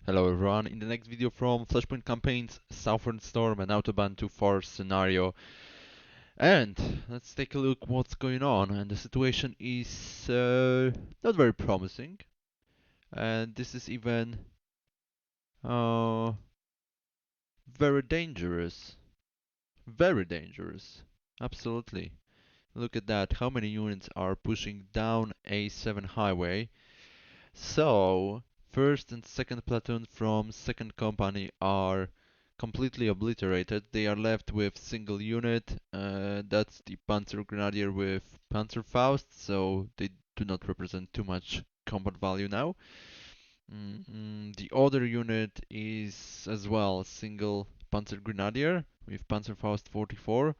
Hello everyone, in the next video from Flashpoint campaigns, Southern Storm and Autobahn 2-4 scenario. And let's take a look what's going on. And the situation is not very promising. And this is even uh, very dangerous. Very dangerous. Absolutely. Look at that, how many units are pushing down A7 highway. So, first and second platoon from second company are completely obliterated. They are left with single unit. That's the Panzer Grenadier with Panzerfaust, so they do not represent too much combat value now. The other unit is as well single Panzer Grenadier with Panzerfaust 44.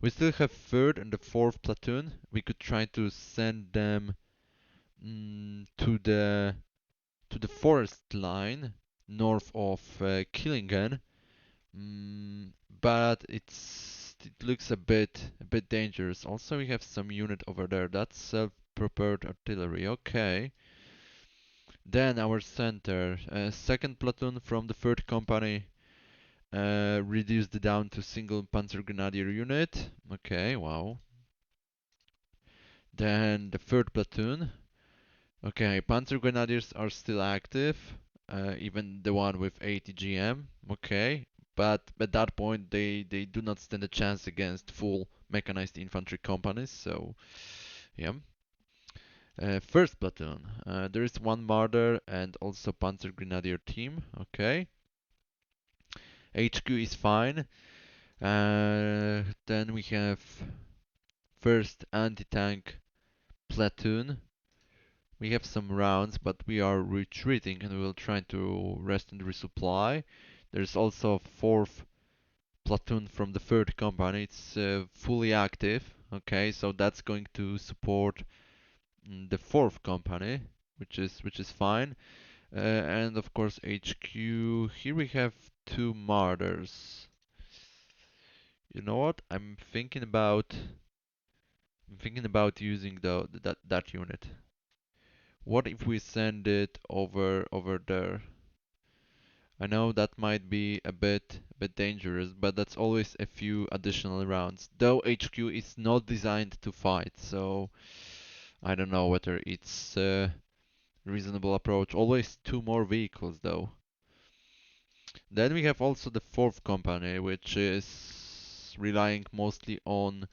We still have third and the fourth platoon. We could try to send them to the forest line north of Killingen, but it looks a bit dangerous. Also, we have some unit over there. That's self-propelled artillery. Okay. Then our center, second platoon from the third company, reduced down to single Panzer Grenadier unit. Okay, wow. Then the third platoon. Okay, Panzer Grenadiers are still active, even the one with 80 GM. Okay, but at that point they do not stand a chance against full mechanized infantry companies. So yeah. First platoon, there is one Marder and also Panzer Grenadier team. Okay, HQ is fine. Then we have first anti-tank platoon. We have some rounds, but we are retreating and we will try to rest and resupply. There's also a fourth platoon from the third company. It's fully active. Okay, so that's going to support the fourth company, which is fine. And of course HQ. Here we have two Martyrs. You know what? I'm thinking about using that unit. What if we send it over there? I know that might be a bit dangerous, but that's always a few additional rounds. Though HQ is not designed to fight, so I don't know whether it's a reasonable approach. Always two more vehicles though. Then we have also the fourth company, which is relying mostly on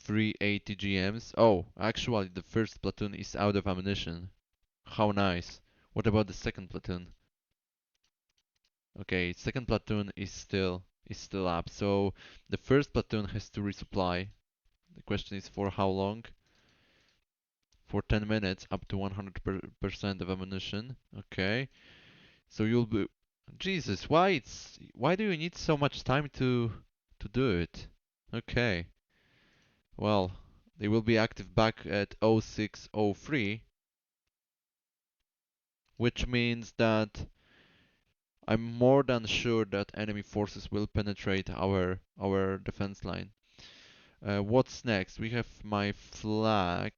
380 GMs. Oh, actually the first platoon is out of ammunition. How nice. What about the second platoon? Okay, second platoon is still up. So the first platoon has to resupply. The question is for how long? For 10 minutes, up to 100% of ammunition. Okay. So you'll be Jesus, why do you need so much time to do it? Okay. Well, they will be active back at 0603, which means that I'm more than sure that enemy forces will penetrate our defense line. What's next? We have my flag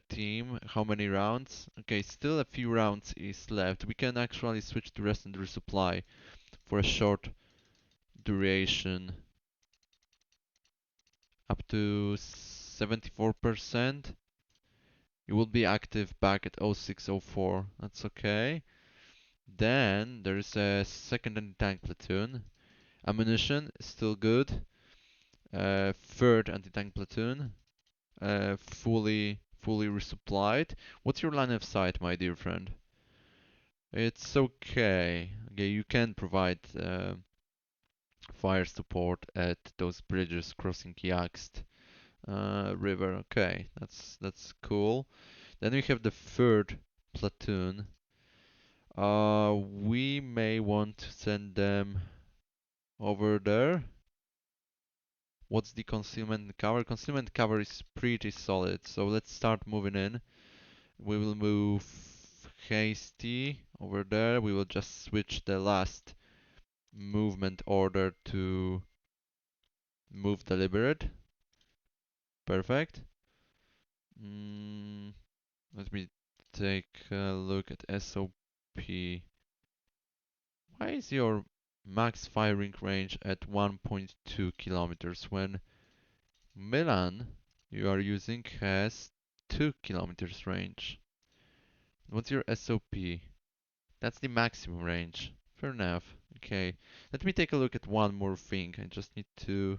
team. How many rounds? Okay, still a few rounds is left. We can actually switch to rest and resupply for a short duration, up to 74%. You will be active back at 0604. That's okay. Then there is a second anti-tank platoon. Ammunition still good. Third anti-tank platoon, fully resupplied. What's your line of sight, my dear friend? It's okay. Okay, you can provide fire support at those bridges crossing Yakst River. Okay, that's cool. Then we have the third platoon. We may want to send them over there. What's the concealment cover? Concealment cover is pretty solid, so let's start moving in. We will move hasty over there. We will just switch the last movement order to move deliberate. Perfect. Mm, Let me take a look at SOP. Why is your max firing range at 1.2 kilometers when Milan you are using has 2 kilometers range? What's your SOP? That's the maximum range. Fair enough. Okay. Let me take a look at one more thing. I just need to.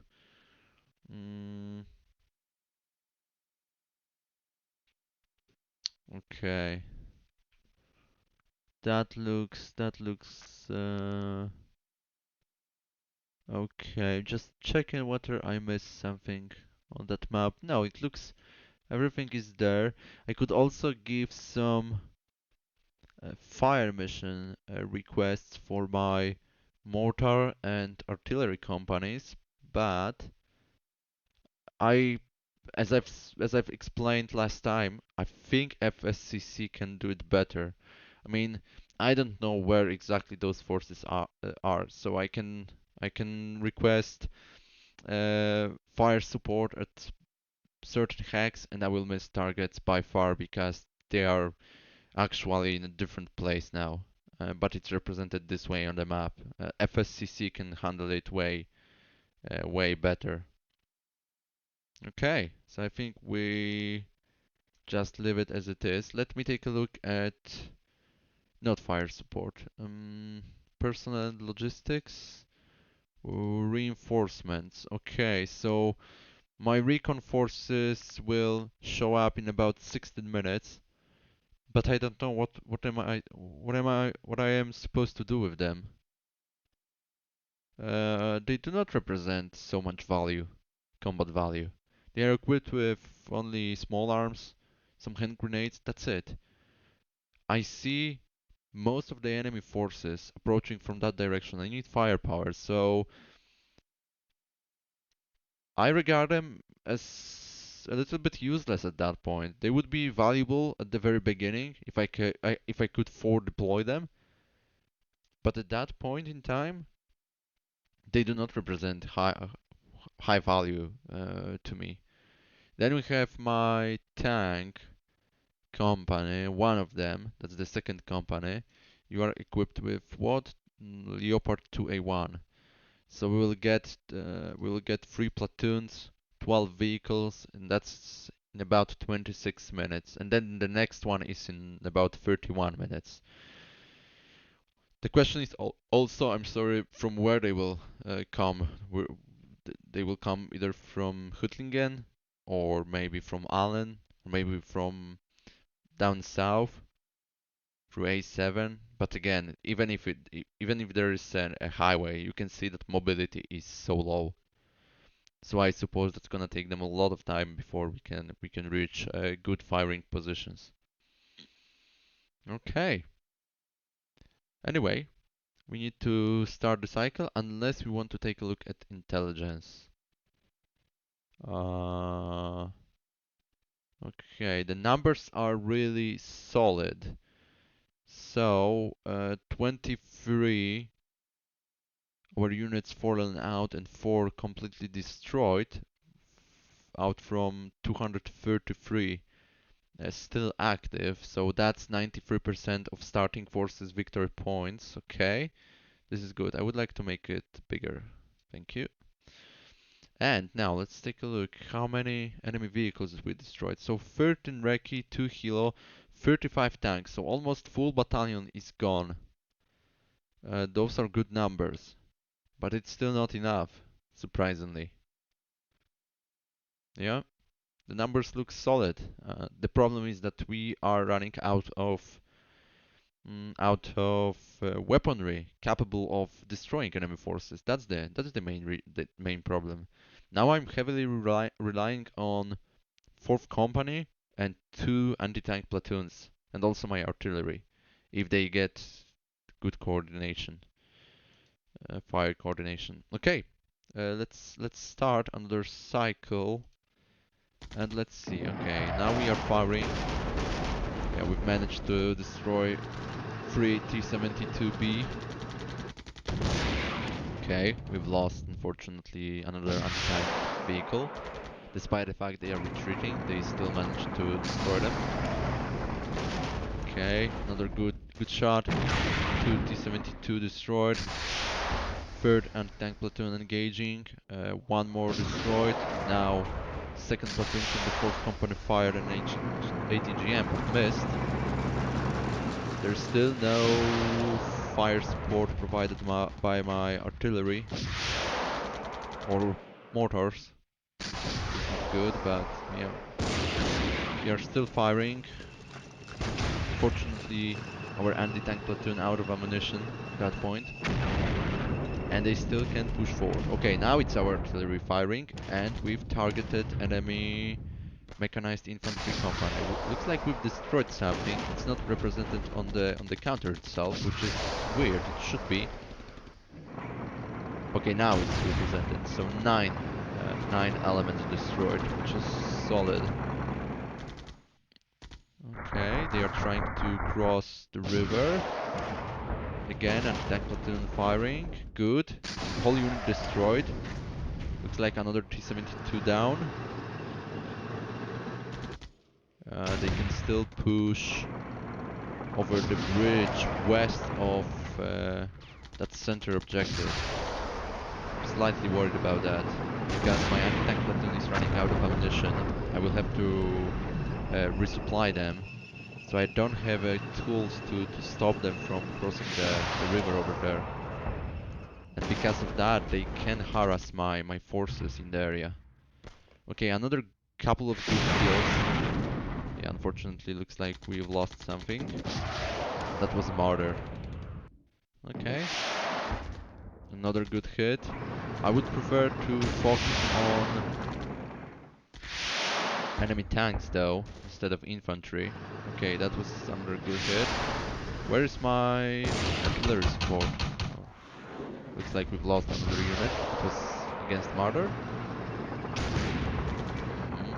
Mm, okay. That looks. Okay. Just checking whether I missed something on that map. No, it looks everything is there. I could also give some fire mission requests for my mortar and artillery companies, but I, as I've explained last time, I think FSCC can do it better. I mean, I don't know where exactly those forces are, so I can request fire support at certain hacks, and I will miss targets by far because they are actually in a different place now. But it's represented this way on the map. FSCC can handle it way better. Okay, so I think we just leave it as it is. Let me take a look at not fire support. Personnel and logistics, reinforcements. Okay, so my recon forces will show up in about 16 minutes, but I don't know what I am supposed to do with them. They do not represent so much value, combat value. They are equipped with only small arms, some hand grenades, that's it. I see most of the enemy forces approaching from that direction. I need firepower, so I regard them as a little bit useless at that point. They would be valuable at the very beginning if I could forward deploy them, but at that point in time, they do not represent high value to me. Then we have my tank company, one of them, that's the second company. You are equipped with what? Leopard 2A1. So we will get 3 platoons, 12 vehicles, and that's in about 26 minutes. And then the next one is in about 31 minutes. The question is also, I'm sorry, from where they will come. They will come either from Hüttlingen or maybe from Allen or maybe from down south through A7. But again, even if there is a highway, you can see that mobility is so low. So I suppose that's gonna take them a lot of time before we can reach good firing positions. Okay. Anyway, we need to start the cycle unless we want to take a look at intelligence. Uh, okay, the numbers are really solid. So 23 were units fallen out and 4 completely destroyed out from 233 still active. So that's 93% of starting forces victory points. Okay, this is good. I would like to make it bigger. Thank you. And now let's take a look how many enemy vehicles we destroyed. So 13 Recce, 2 Hilo, 35 tanks. So almost full battalion is gone. Those are good numbers, but it's still not enough, surprisingly. Yeah, the numbers look solid. The problem is that we are running out of weaponry capable of destroying enemy forces. That's the main problem. Now I'm heavily relying on 4th Company and 2 anti-tank platoons, and also my artillery, if they get good coordination, fire coordination. Okay, let's start another cycle, and let's see. Okay, now we are firing. Yeah, we've managed to destroy 3 T-72B. Okay, we've lost, unfortunately, another anti-tank vehicle. Despite the fact they are retreating, they still managed to destroy them. Okay, another good shot. Two T-72 destroyed. Third anti-tank platoon engaging. One more destroyed. Now second platoon from the 4th company fired an ATGM but missed. There's still no fire support provided by my artillery or mortars. This is not good, but yeah, we are still firing. Fortunately, our anti-tank platoon out of ammunition at that point, and they still can push forward. Okay, now it's our artillery firing, and we've targeted enemy mechanized infantry company. Looks like we've destroyed something. It's not represented on the counter itself, which is weird. It should be. Okay, now it's represented. So nine elements destroyed, which is solid. Okay, they are trying to cross the river. Again, anti-tank platoon firing. Good. Whole unit destroyed. Looks like another T-72 down. They can still push over the bridge west of that center objective. I'm slightly worried about that because my anti-tank platoon is running out of ammunition. I will have to resupply them. So I don't have tools to stop them from crossing the river over there. And because of that, they can harass my forces in the area. Okay, another couple of good kills. Yeah, unfortunately looks like we've lost something. That was a martyr. Okay. Another good hit. I would prefer to focus on enemy tanks though, instead of infantry. Okay, that was another good hit. Where is my artillery support? Oh, looks like we've lost another unit. It was against Martyr.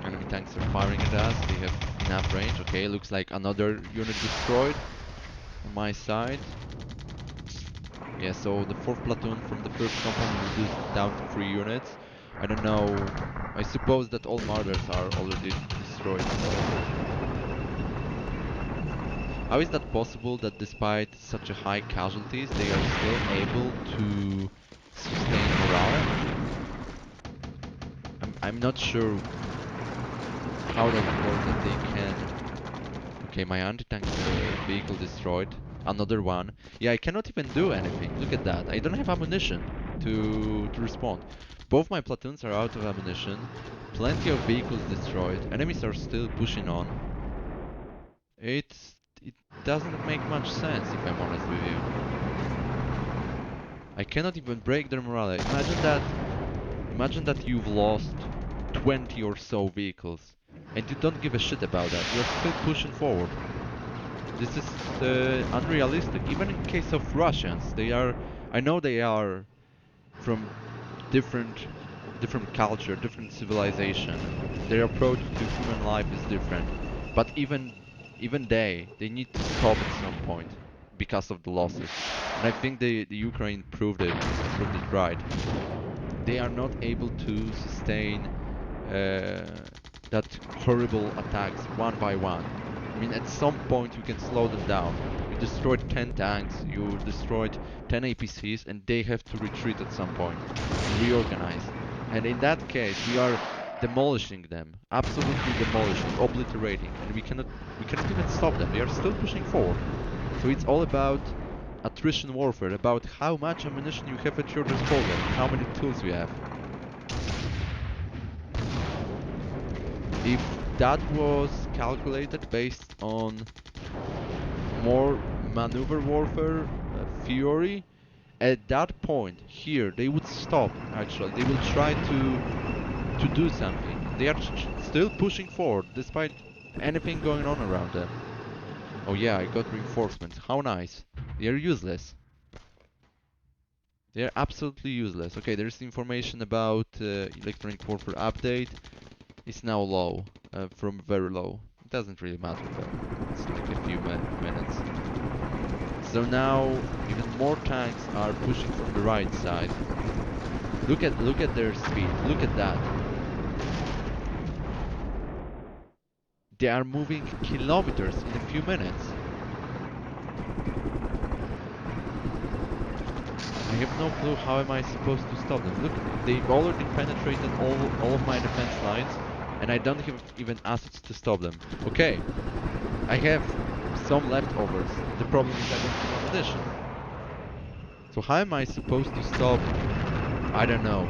Enemy tanks are firing at us. They have enough range. Okay, looks like another unit destroyed on my side. Yeah, so the 4th platoon from the 1st company reduced down to 3 units. I don't know. I suppose that all Martyrs are already destroyed, so... How is that possible that despite such a high casualties, they are still able to sustain morale? I'm not sure how that works, that they can... Okay, my anti-tank vehicle destroyed. Another one. Yeah, I cannot even do anything. Look at that. I don't have ammunition to respond. Both my platoons are out of ammunition. Plenty of vehicles destroyed. Enemies are still pushing on. It doesn't make much sense, if I'm honest with you. I cannot even break their morale. Imagine that you've lost 20 or so vehicles and you don't give a shit about that. You're still pushing forward. This is unrealistic. Even in case of Russians, I know they are from different culture, different civilization. Their approach to human life is different. But even they need to stop at some point because of the losses. And I think the Ukraine proved it right. They are not able to sustain that horrible attacks one by one. I mean, at some point you can slow them down. You destroyed 10 tanks, you destroyed 10 APCs, and they have to retreat at some point and reorganize. And in that case, we are demolishing them, absolutely demolishing, obliterating, and we cannot even stop them. They are still pushing forward. So it's all about attrition warfare, about how much ammunition you have at your disposal, and how many tools you have. If that was calculated based on more maneuver warfare theory, at that point here they would stop. Actually, they will try to do something. They are still pushing forward despite anything going on around them. Oh yeah, I got reinforcements. How nice. They are useless. They are absolutely useless. Okay, there's information about electronic warfare update. It's now low, from very low. It doesn't really matter though. It's like a few minutes. So now even more tanks are pushing from the right side. Look at their speed. Look at that. They are moving kilometers in a few minutes. I have no clue how am I supposed to stop them. Look, they've already penetrated all of my defense lines, and I don't have even assets to stop them. Okay, I have some leftovers. The problem is I don't have ammunition. So how am I supposed to stop, I don't know,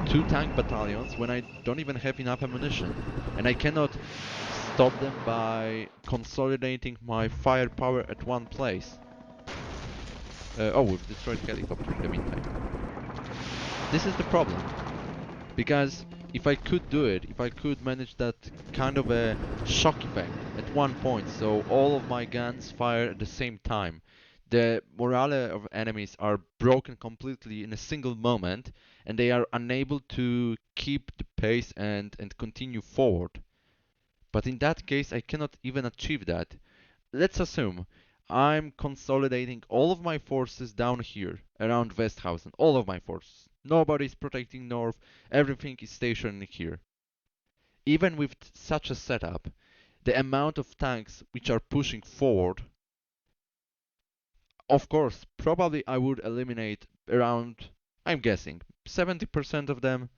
2 tank battalions when I don't even have enough ammunition? And I cannot stop them by consolidating my firepower at one place. Oh, we've destroyed helicopter in the meantime. This is the problem. Because if I could do it, if I could manage that kind of a shock effect at one point, so all of my guns fire at the same time, the morale of enemies are broken completely in a single moment, and they are unable to keep the pace and continue forward. But in that case, I cannot even achieve that. Let's assume I'm consolidating all of my forces down here around Westhausen, all of my forces. Nobody's protecting north, everything is stationed here. Even with such a setup, the amount of tanks which are pushing forward, of course, probably I would eliminate around, I'm guessing, 70% of them.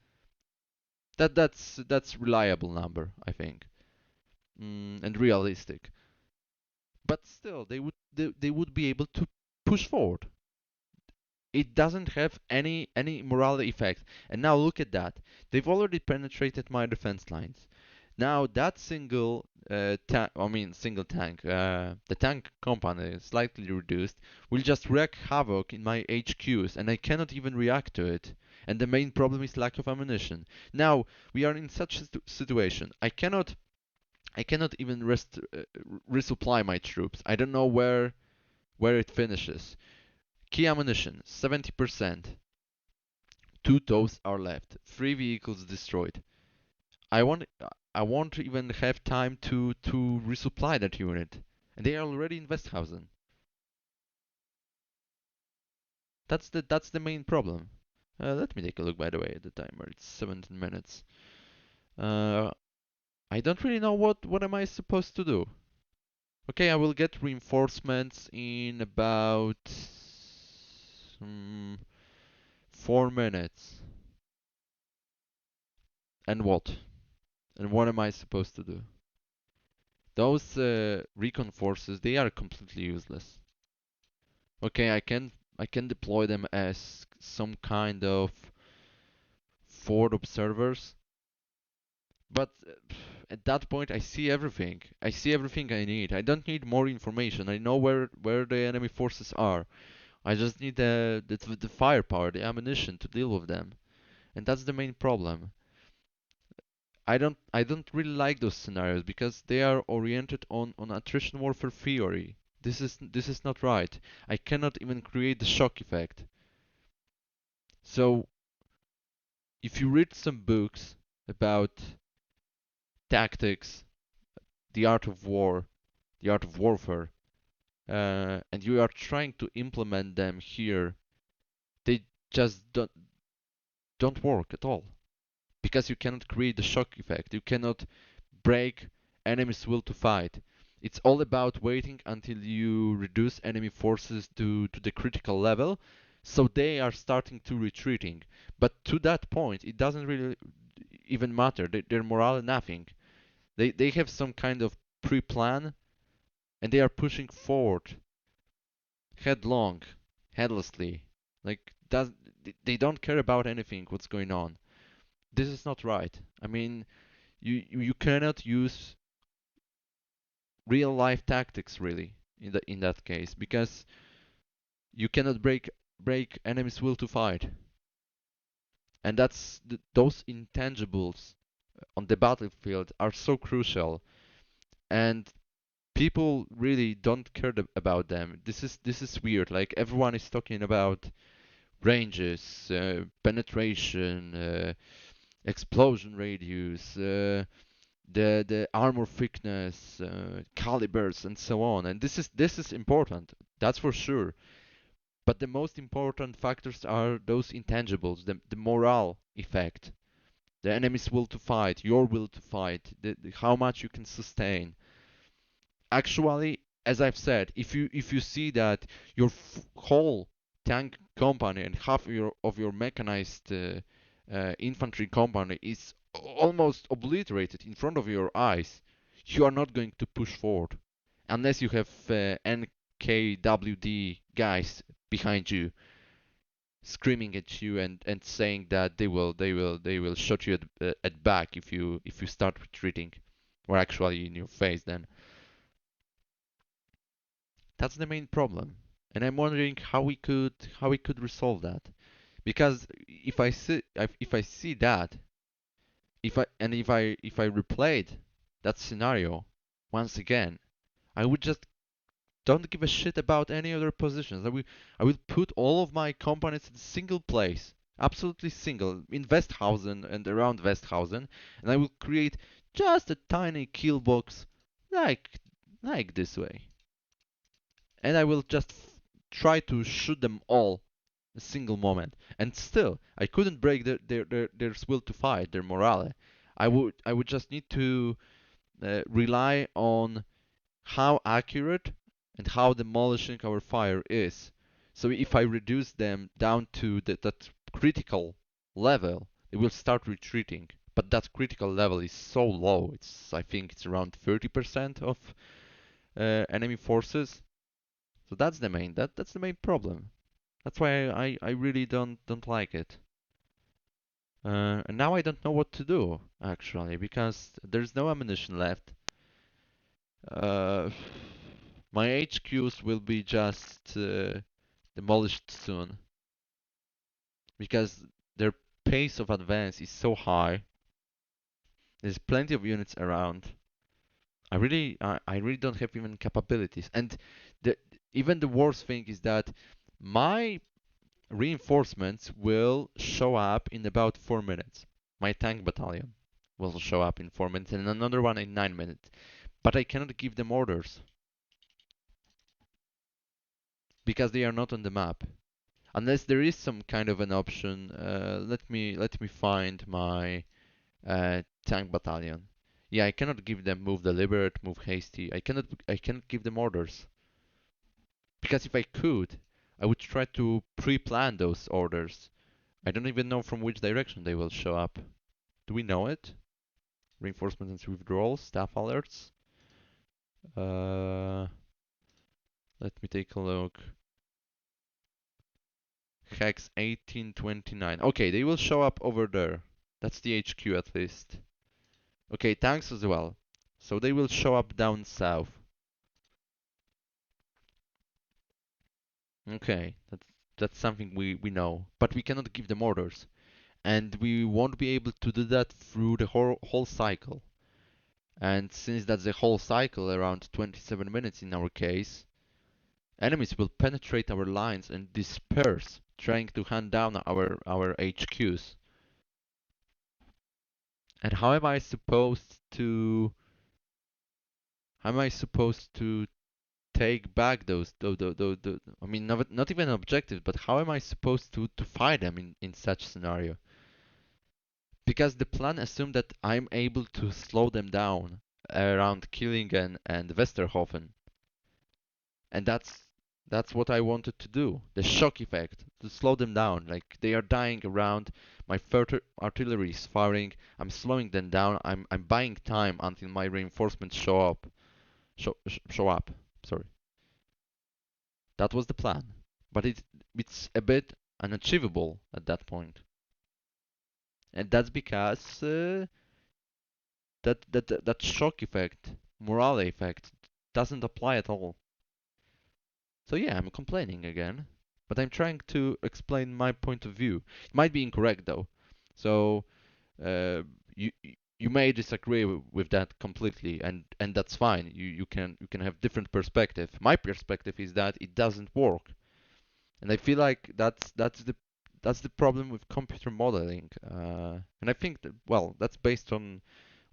That's reliable number, I think, and realistic. But still, they would be able to push forward. It doesn't have any morale effect. And now look at that. They've already penetrated my defense lines. Now that single tank, the tank company slightly reduced, will just wreak havoc in my HQs, and I cannot even react to it. And the main problem is lack of ammunition. Now we are in such a situation. I cannot even resupply my troops. I don't know where it finishes. Key ammunition, 70%. 2 tows are left. 3 vehicles destroyed. I won't I won't even have time to resupply that unit. And they are already in Westhausen. That's the main problem. Let me take a look by the way at the timer. It's 17 minutes. Uh, I don't really know what am I supposed to do. Okay, I will get reinforcements in about 4 minutes. And what? And what am I supposed to do? Those recon forces, they are completely useless. Okay, I can deploy them as some kind of forward observers, but at that point I see everything. I see everything I need. I don't need more information. I know where the enemy forces are. I just need the firepower, the ammunition to deal with them, and that's the main problem. I don't really like those scenarios because they are oriented on attrition warfare theory. This is not right. I cannot even create the shock effect. So if you read some books about tactics, the art of war, the art of warfare, and you are trying to implement them here, they just don't work at all because you cannot create the shock effect. You cannot break enemy's will to fight. It's all about waiting until you reduce enemy forces to the critical level, so they are starting to retreating. But to that point, it doesn't really even matter. Their morale, nothing. They have some kind of pre-plan, and they are pushing forward headlong, headlessly. Like they don't care about anything what's going on. This is not right. I mean, you cannot use real life tactics really in that case because you cannot break enemy's will to fight, and those intangibles on the battlefield are so crucial, and people really don't care about them. This is weird. Like everyone is talking about ranges, penetration, explosion radius, the armor thickness, calibers, and so on. And this is important. That's for sure. But the most important factors are those intangibles, the morale effect, the enemy's will to fight, your will to fight, how much you can sustain. Actually, as I've said, if you see that your whole tank company and half of your mechanized infantry company is almost obliterated in front of your eyes, you are not going to push forward unless you have NKWD guys behind you screaming at you and saying that they will shoot you at back if you start retreating, or actually in your face. Then that's the main problem, and I'm wondering how we could resolve that. Because if I see that, if I replayed that scenario once again, I would just don't give a shit about any other positions. I will put all of my components in a single place, absolutely single, in Westhausen and around Westhausen, and I will create just a tiny kill box like this way, and I will just try to shoot them all a single moment. And still, I couldn't break their will to fight, their morale. I would just need to rely on how accurate and how demolishing our fire is. So if I reduce them down to that critical level, they will start retreating. But that critical level is so low. I think it's around 30% of enemy forces. So that's the main problem. That's why I really don't like it. And now I don't know what to do actually because there's no ammunition left. Uh, my HQs will be just demolished soon because their pace of advance is so high. There's plenty of units around. I really don't have even capabilities. And the even the worst thing is that my reinforcements will show up in about 4 minutes. My tank battalion will show up in 4 minutes and another one in 9 minutes. But I cannot give them orders because they are not on the map. Unless there is some kind of an option. Let me find my tank battalion. Yeah, I cannot give them move deliberate, move hasty. I cannot give them orders because if I could, I would try to pre-plan those orders. I don't even know from which direction they will show up. Do we know it? Reinforcements and withdrawals, staff alerts. Uh, Let me take a look. Hex 1829. Okay, they will show up over there. That's the HQ at least. Okay, tanks as well. So they will show up down south. Okay, that's something we know. But we cannot give them orders. And we won't be able to do that through the whole cycle. And since that's the whole cycle, around 27 minutes in our case, enemies will penetrate our lines and disperse, trying to hunt down our HQs. And how am I supposed to take back those I mean not even objectives, but how am I supposed to fight them in such scenario? Because the plan assumed that I'm able to slow them down around Killingen and Westerhofen. And that's what I wanted to do. The shock effect, to slow them down. Like they are dying around, my artillery is firing, I'm slowing them down, I'm buying time until my reinforcements show up. Sorry. That was the plan. But it's a bit unachievable at that point. And that's because that shock effect, morale effect, doesn't apply at all. So yeah, I'm complaining again, but I'm trying to explain my point of view. It might be incorrect though, so uh, you you may disagree with that completely, and that's fine. You can have different perspective. My perspective is that it doesn't work, and I feel like that's the problem with computer modeling. And I think that well, that's based on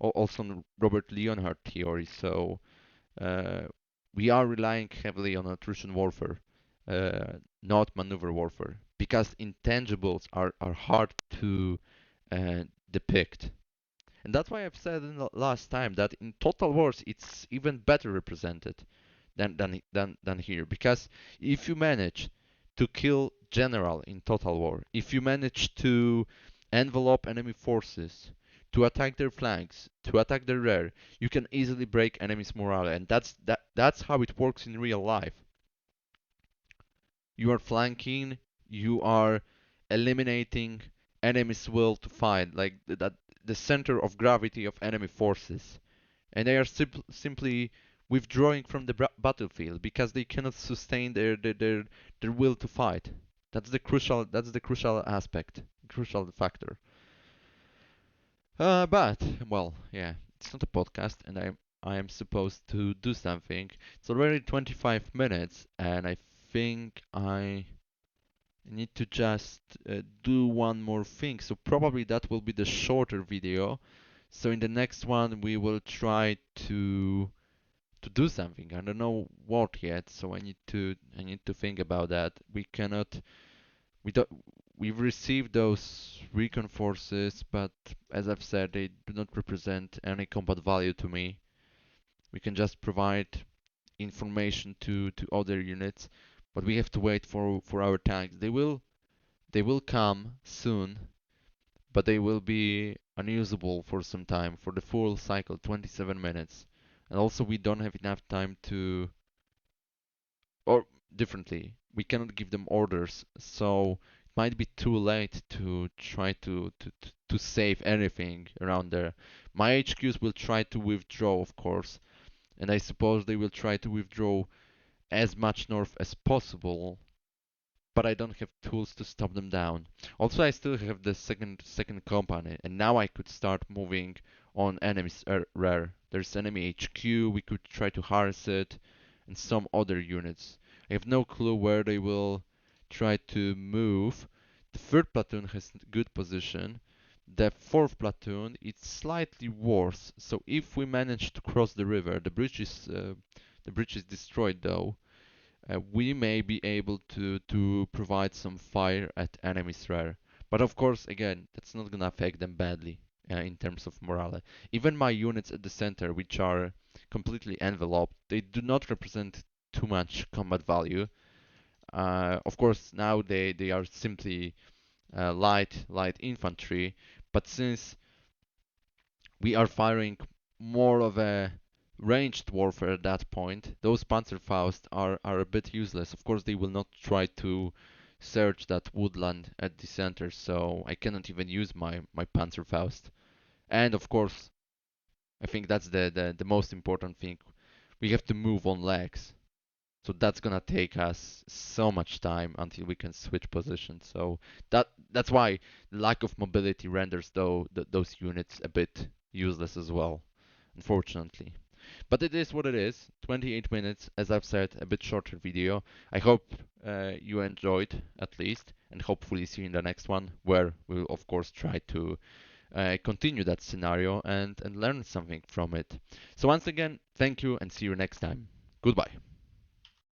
also on Robert Leonhardt theory. So uh, we are relying heavily on attrition warfare, not maneuver warfare, because intangibles are hard to depict. And that's why I've said in the last time that in Total Wars it's even better represented than here. Because if you manage to kill general in Total War. If you manage to envelop enemy forces, to attack their flanks, to attack their rear, you can easily break enemies' morale, and that's how it works in real life. You are flanking, you are eliminating enemy's will to fight, like that the center of gravity of enemy forces, and they are simply withdrawing from the battlefield because they cannot sustain their will to fight. That's the crucial aspect, crucial factor. But well, yeah, it's not a podcast, and I am supposed to do something. It's already 25 minutes, and I think I need to just do one more thing. So probably that will be the shorter video. So in the next one we will try to do something. I don't know what yet, so I need to think about that. We don't we've received those recon forces, but as I've said, they do not represent any combat value to me. We can just provide information to other units, but we have to wait for our tanks. They will come soon, but they will be unusable for some time, for the full cycle, 27 minutes. And also we don't have enough time to, or differently, we cannot give them orders, so it might be too late to try to save anything around there. My HQs will try to withdraw, of course, and I suppose they will try to withdraw as much north as possible, but I don't have tools to stop them down. Also, I still have the second company, and now I could start moving on enemies rear. There's enemy HQ, we could try to harass it, and some other units. I have no clue where they will try to move. The third platoon has good position. The fourth platoon, it's slightly worse. So if we manage to cross the river, the bridge is destroyed though, we may be able to provide some fire at enemy's rear. But of course, again, that's not gonna affect them badly in terms of morale. Even my units at the center, which are completely enveloped, they do not represent too much combat value. Of course, now they are simply light infantry, but since we are firing more of a ranged warfare at that point, those Panzerfaust are a bit useless. Of course, they will not try to search that woodland at the center, so I cannot even use my Panzerfaust. And of course, I think that's the most important thing. We have to move on legs. So that's gonna take us so much time until we can switch positions. So that's why lack of mobility renders those units a bit useless as well, unfortunately. But it is what it is. 28 minutes, as I've said, a bit shorter video. I hope you enjoyed at least, and hopefully see you in the next one, where we'll of course try to continue that scenario and learn something from it. So once again, thank you and see you next time. Goodbye.